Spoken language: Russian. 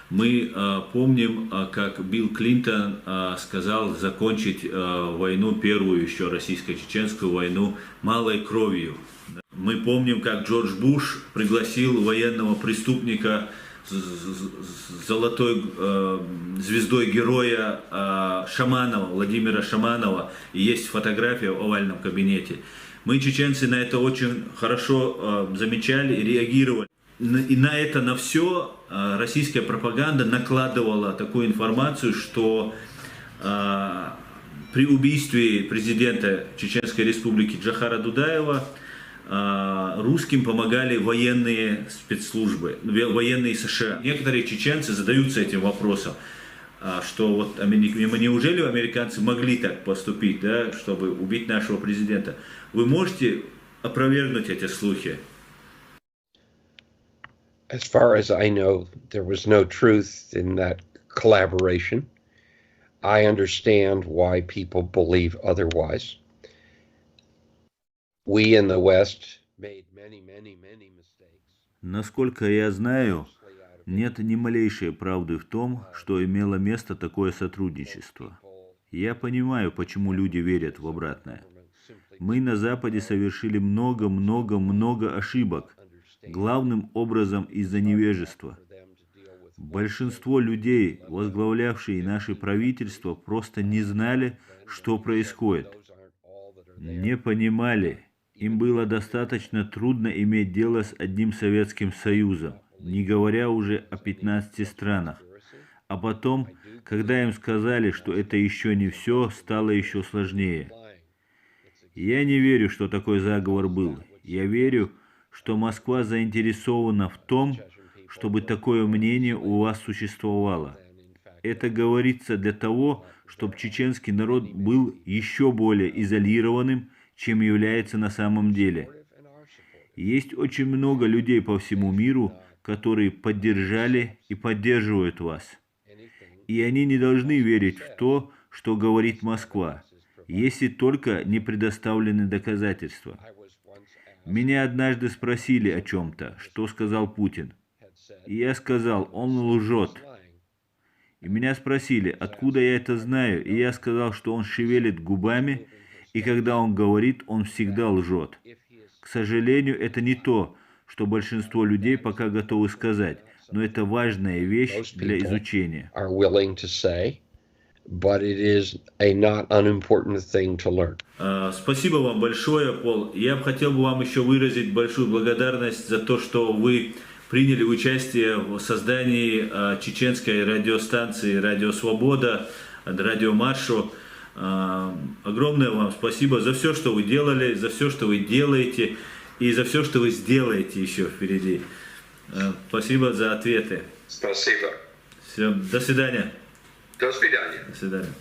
Мы помним, как Билл Клинтон сказал закончить войну, первую еще российско-чеченскую войну, малой кровью. Мы помним, как Джордж Буш пригласил военного преступника с золотой звездой героя Шаманова, Владимира Шаманова, и есть фотография в овальном кабинете. Мы, чеченцы, на это очень хорошо замечали и реагировали. И на все российская пропаганда накладывала такую информацию, что при убийстве президента Чеченской Республики Джохара Дудаева русским помогали военные спецслужбы, военные США. Некоторые чеченцы задаются этим вопросом, что вот неужели американцы могли так поступить, да, чтобы убить нашего президента? Вы можете опровергнуть эти слухи? As far as I know, there was no truth in that collaboration. I understand why people believe otherwise. We in the West made many mistakes. Насколько я знаю, нет ни малейшей правды в том, что имело место такое сотрудничество. Я понимаю, почему люди верят в обратное. Мы на Западе совершили много ошибок, главным образом из-за невежества. Большинство людей, возглавлявшие наши правительства, просто не знали, что происходит. Не понимали. Им было достаточно трудно иметь дело с одним Советским Союзом, не говоря уже о 15 странах. А потом, когда им сказали, что это еще не все, стало еще сложнее. Я не верю, что такой заговор был. Я верю, что Москва заинтересована в том, чтобы такое мнение у вас существовало. Это говорится для того, чтобы чеченский народ был еще более изолированным, чем является на самом деле. Есть очень много людей по всему миру, которые поддержали и поддерживают вас. И они не должны верить в то, что говорит Москва, если только не предоставлены доказательства. Меня однажды спросили о чем-то, что сказал Путин. И я сказал, он лжет. И меня спросили, откуда я это знаю, и я сказал, что он шевелит губами, и когда он говорит, он всегда лжет. К сожалению, это не то, что большинство людей пока готовы сказать, но это важная вещь для изучения. Спасибо вам большое, Пол. Я хотел бы вам еще выразить большую благодарность за то, что вы приняли участие в создании чеченской радиостанции «Радио Свобода», «Радио Маршу». Огромное вам спасибо за все, что вы делали, за все, что вы делаете, и за все, что вы сделаете еще впереди. Спасибо за ответы. Спасибо. Все, до свидания. До свидания. До свидания.